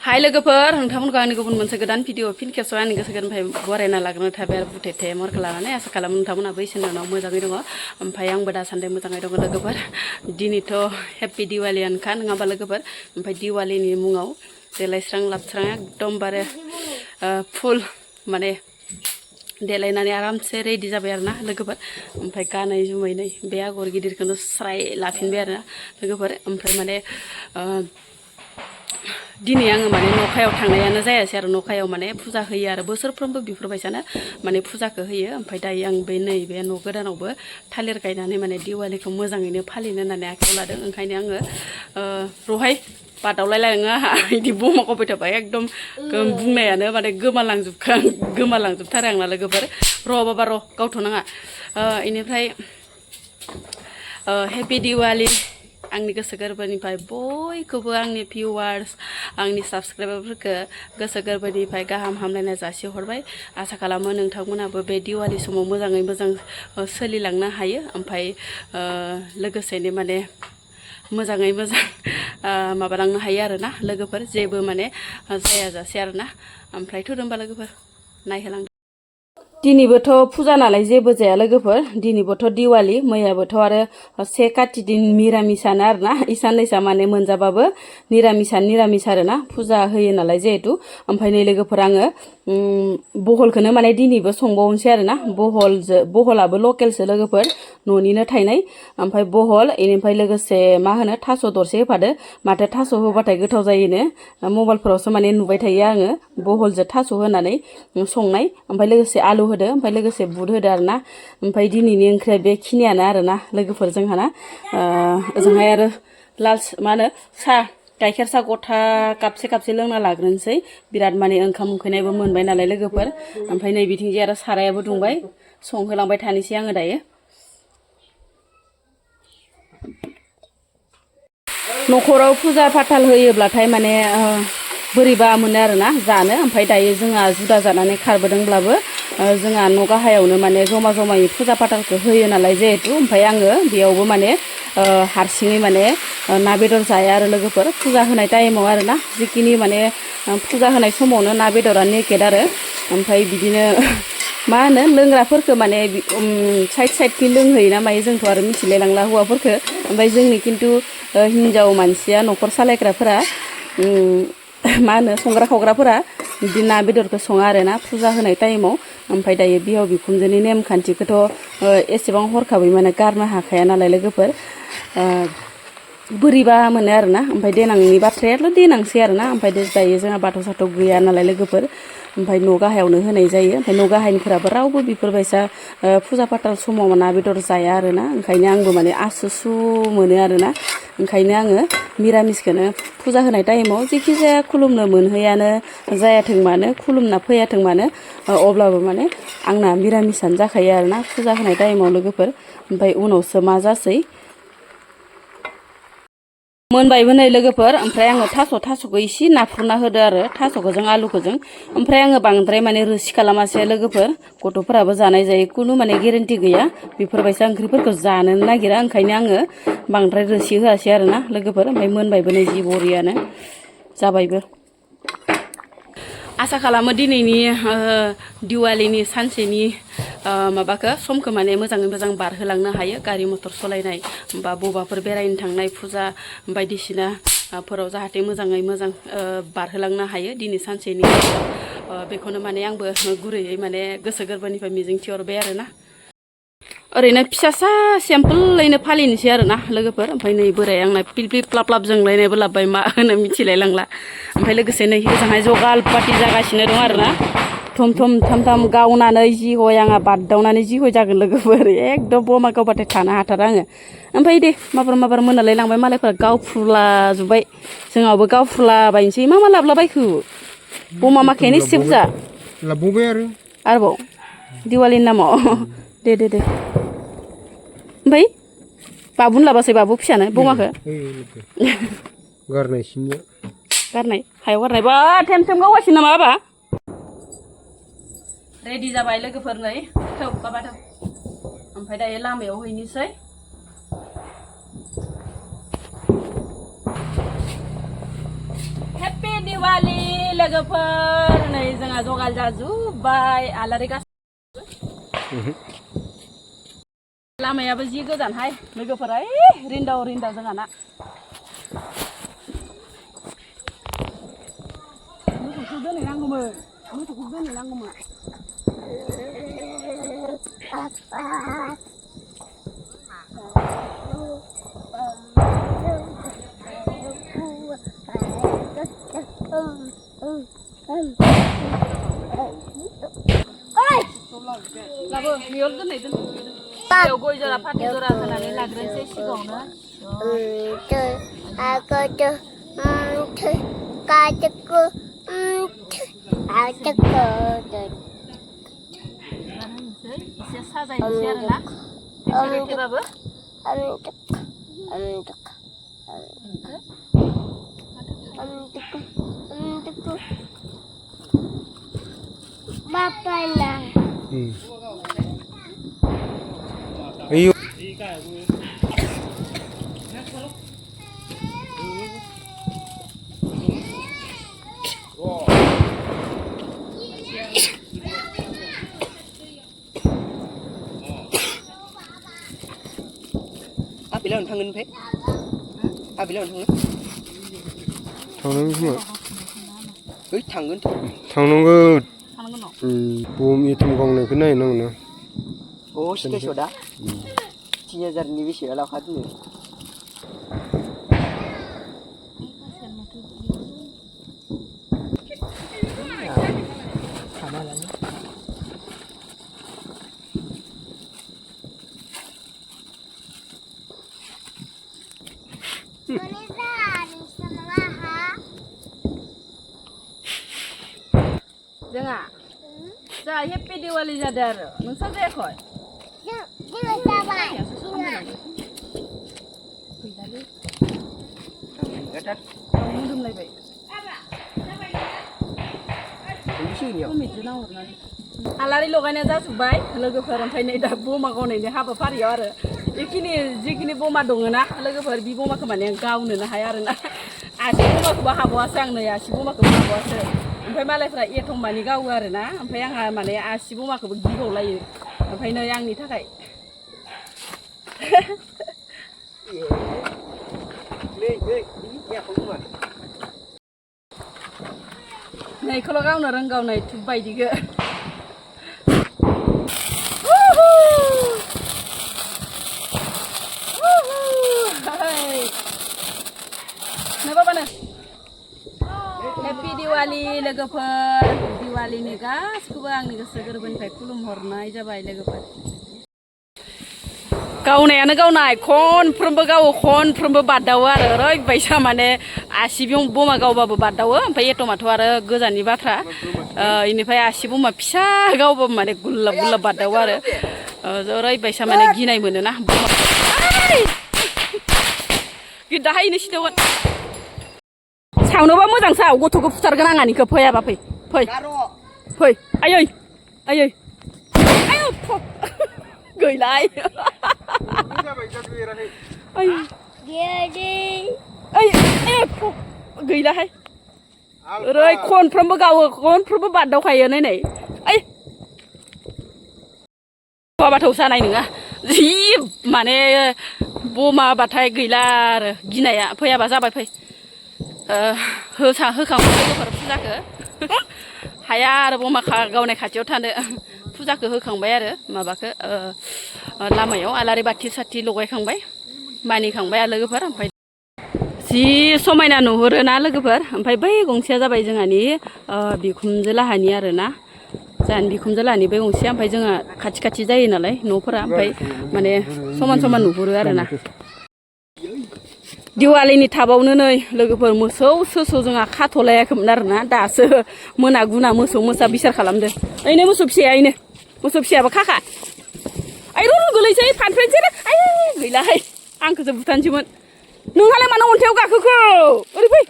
हाय लोगोफोर नोंथांमोनखौ आंनि गुबुन मोनसे गोदान भिडिअ फिन खेबस आंनि गोसो गोरबोनिफ्राय बरायना लाग्रोनो थाबाय आरो बुथेथे महरखौ लानानै आसा खालामो नोंथांमोनाबो इसोरनि उनाव मोजाङै दङ ओमफ्राय आंबो दासान्दि मोजाङै दङ लोगोफोर दिनैथ' हेपि दिवालियानोखा नङाबा लोगोफोर ओमफ्राय दिवालिनि मुङाव देलायस्रां लाबस्रां एकदमबारे फुल माने देलायनानै आरामसे रेडि जाबाय आरो ना लोगोफोर ओमफ्राय गानै जुमै नै बे आगर गिदिरखौनो स्राय लाफिनबाय आरो ना लोगोफोर ओमफ्राय माने दिनै आङो माने नखायाव थांनायानो जायासै आरो नखायाव माने फुजा होयो आरो बोसोरफ्रोमबो बेफोरबायसानो माने फुजाखौ होयो ओमफ्राय दायो आं बे नैबे न' गोदानावबो थालिर गायनानै माने दिवालिखौ मोजाङैनो फालिनो होननानै आखायाव लादों ओंखायनो आङो रहाय बादावलायलाङो आंहा बिदि बमा गबाय थाबाय एकदम बुंनायानो माने गोमालांजोबथारो आंना लोगोफोर र' बाबा र' गावथ'नाङा बेनिफ्राय हेपि दिवालि आंनि गोसो गोरबोनिफ्राय बयखौबो आंनि भिउवार्स आंनि साबसक्राइबारफोरखौ गोसो गोरबोनिफ्राय गाहाम हामलायनाय जासिहरबाय आसा खालामो नोंथांमोनाबो बे दिवालि समाव मोजाङै मोजां सोलिलांनो हायो ओमफ्राय लोगोसेनो माने मोजाङै मोजां माबालांनो हायो आरो ना लोगोफोर जेबो माने जायाजासे आरो ना ओमफ्रायथ' होनबा लोगोफोर नायहोलांदो दिनैबोथ' फुजा नालाय जेबो जाया लोगोफोर दिनैबोथ' दिवालि मैयाबोथ' आरो से काति दिन मिरामिसानो आरो ना इसाननैसा माने मोनजाबाबो निरामिस आरो ना फुजा होयो नालाय जिहेतु ओमफ्राय नै लोगोफोर आङो बहलखौनो माने दिनैबो संबावनोसै आरो ना बहलाबो लकेलसो लोगोफोर न'निनो थायनाय ओमफ्राय बहल इनिफ्राय लोगोसे मा होनो थास' दरसे होफादो माथो थास' होबाथाय गोथाव जायोनो मबाइलफोरावसो माने नुबाय थायो आङो बहलजों थास' होनानै संनाय ओमफ्राय लोगोसे आलु होदो ओमफ्राय लोगोसे बुद होदो आरो ना ओमफ्राय दिनैनि ओंख्रिया बेखिनियानो आरो ना लोगोफोर जोंहाना ओजोंहाय आरो मा होनो साहा गाइखेर साहा गथा कापसे लोंना लाग्रोनोसै बिराद माने ओंखाम उखैनायबो मोनबाय नालाय लोगोफोर ओमफ्राय नै बिथिंजाय आरो सारायाबो दुंबाय संहोलांबाय थानोसै आङो दायो न'खराव फुजा फाथाल होयोब्लाथाय माने बोरैबा मोनो आरो ना जानो ओमफ्राय दायो जोंहा जुदा जानानै खारबोदोंब्लाबो जोंहा न' गाहायावनो माने जमायै फुजा फाथालखौ होयो नालाय जिहेतु ओमफ्राय आङो बेयावबो माने हारसिङै माने ना बेदर जाया आरो लोगोफोर फुजा होनाय टाइमाव आरो ना जिखिनि माने फुजा होनाय समावनो ना बेदरा नेकेद आरो ओमफ्राय बिदिनो मा होनो लोंग्राफोरखौ माने साइडखि लोंहैयो ना मायो जोंथ' आरो मिथिलायलांला हौवाफोरखौ ओमफ्राय जोंनि खिन्थु हिन्जाव मानसिया न'खर सालायग्राफोरा मा होनो संग्रा खावग्राफोरा बिदि ना बेदरखौ सङा आरो ना फुजा होनाय टाइमाव ओमफ्राय दायो बिहाव बिखुनजोनि नेमखान्थिखौथ' एसेबां हरखाबै माने गारनो हाखाया नालाय लोगोफोर बोरैबा मोनो आरो ना ओमफ्राय देनांनि बाथ्रायाथ' देनांसै आरो ना ओमफ्राय दायो जोंहा बाथौ साथौ गैया नालाय लोगोफोर ओमफ्राय न' गाहायावनो होनाय जायो ओमफ्य न' गाहायनिफोराबो रावबो बेफोरबायसा फुजा फाथाल समाव ना बेदर जाया आरो ना ओंखायनो आंबो माने आसुसु मोनो आरो ना ओंखायनो आङो मिरामिसखौनो फुजा होनाय टाइमाव जेखि जाया खुलुमनो मोनहैयानो जायाथों मानो खुलुमना फैयाथों मानो अब्लाबो माने आंना मिरामिसानो जाखायो आरो ना फुजा होनाय टाइमाव लोगोफोर ओमफ्राय उनावसो मा जासै मोनबायबो नै लोगोफोर ओमफ्राय आङो थास'खौ इसे नाफ्रुना होदो आरो थास'खौजों आलुखौजों ओमफ्राय आङो बांद्राय माने रोसि खालामासै लोगोफोर गथ'फोराबो जानाय जायो खुनु माने गेरेन्टि गैया बेफोरबायसा ओंख्रिफोरखौ जानो नागिरा ओंखायनो आङो बांद्राय रोसि होआसै आरो ना लोगोफोर ओमफ्राय मोनबायबो नै जि बरियानो जाबायबो आसा खालामो दिनैनि दिवालिनि सानसेनि माबाखौ समखौ माने मोजाङै मोजां बारहोलांनो हायो गारि मटर सालायनाय बा बबाफोर बेरायनो थांनाय फुजा बायदिसिनाफोराव जाहाथे मोजाङै मोजां बारहोलांनो हायो दिनै सानसेनि बेखौनो माने आंबो गुरैयै माने गोसो गोरबोनिफ्राय मिजिंथिहरबाय आरो ना ओरैनो फिसासा सिम्पोलैनो फालिनोसै आरो ना लोगोफोर ओमफ्राय नै बोराय आंना पिलपिल प्लाप जोंलायनायबो लाबबाय मा होनो मिथिलायलांला ओमफ्राय लोगोसे नै ओजोंहाय जगाल पार्टि जागासिनो दं आरो ना थम थम गावनानै जि हय आंहा बारदावनानै जि हय जागोन लोगोफोर एकदम बमा गावबाथाय थानो हाथारा आङो ओमफ्राय दे माबार मोनालाय लांबाय मालायफोरा गावफ्रुलाजोब्बाय जोंहाबो गावफ्रुलाबायनोसै मा लाबलाबायखो बमा माखायानो एसे बुरजा लाबोबाय आरोबाव दिवालिनि नामाव दे ओमफ्राय बाबुन लाबासै बाबु फिसानो बमाखौ गारनाय हायाव गारनाय बा थेम गावगासिनो नामा बाबा रेडि जाबाय लोगोफोर नै थौ बाबा थौ ओमफ्राय दायो लामायाव हैनोसै हेपि दिवालि लोगोफोर नै जोंहा जगाल जाजोब्बाय आलारि गासिबो लामायाबो जि गोजानहाय लोगोफोरा रिन्दाव रिन्दाव जोंहाना मोसौखौ दोनहैनांगौमोन लाबो बेयाव दोननाय बेयाव गय जरा फाथै जरा होनानै लाग्रोनोसै सिगाङावनो एसे साजायनोसै आरोना एखेबाबो Bapaknya. Ayo. Bilang tangan pe? Bilang tangan. Tangan semua. Tangan. Tangan ke? Bom itu mukang nak kena ini mana? Oh, sudah sudah. 10,000 ni bisa lah kat ni. Jangan. Saya happy Dewali jadar. Nungsa saya kau. Jangan sabar. Kamu minum lagi. Alari लगायनाय जाजोब्बाय लोगोफोर ओमफ्राय नै दा बमा गावनायनि हाबाफारियाव आरो जिखिनि बमा दङना लोगोफोर बि बमाखौ माने गावनोनो हाया आरोना आसि बमाखौबो हाबावासो आं नै आसि बमाखौबो हाबावासो ओमफ्राय मालायफ्रा एथमबानि गावो आरोना ओमफ्राय आंहा माने आसि बमाखौबो गिबावलायो ओमफ्राय नै आंनि थाखाय नैखौल' गावनो रोंगाव नै थुब बायदिखौ Happy Dewali लोगोफोर दिवालीनि गासिखौबो आंनि गोसो गोरबोनिफ्राय खुलुमहरनाय जाबाय लोगोफोर गावनायानो गावनाय खनफ्रोमबो गावो खनफ्रोमबो बादावो आरो ओरैबायसा माने आसि बमा गावबाबो बादावो ओमफ्राय एटमाथ' आरो गोजाननि बाथ्रा इनिफ्राय आसि बमा फिसा गावबाबो माने गुल्लाब गुल्लाब बादावो आरो ओरैबायसा माने गिनाय मोनोना दाहायनो सिदावगोन सावनोबा मोजां साव गथ'खौ फुथारगोन आंहानिखौ फैयाबा फै आयै आयै आयौ गैलाय गैलाहाय ओरै खनफ्रोमबो गावो खनफ्रोमबो बादावखायो नायनाय ओइ बाथौ सानाय नङा जि माने बमाबाथाय गैला आरो गिनाया फैयाबा जाबाय फै होखांबाय लोगोफोर फुजाखौ हाया आरो बमा गावनाय खाथियाव थानो फुजाखौ होखांबाय आरो माबाखौ लामायाव आलारि बाथि साथि लगायखांबाय मानिखांबाय आरो लोगोफोर ओमफ्राय जि समायना नुहुरोना लोगोफोर ओमफ्राय बै गंसेया जाबाय जोंहानि बिखुनजो लाहानि आरोना जोंहानि बिखुनजो लाहानि बै गंसेया ओमफ्राय जोंहा खाथि खाथि जायो नालाय न'फोरा ओमफ्राय माने समान समान नुहुरो आरोना दिवालीनि थाबावनो नै लोगोफोर मोसौ जोंहा खाथ'लायाखैमोन आरोना दासो मोना गुना मोसौ मोसा बिसार खालामदों ओइनो मोसौ फिसाया मोसौ फिसायाबो खाखा आइ रुल गोलैसै फानफ्रेनसै आइ गैलाहाय आंखौसो बुथानसैमोन नोंहालाय मानो अन्थायाव गाखोखो ओरै फै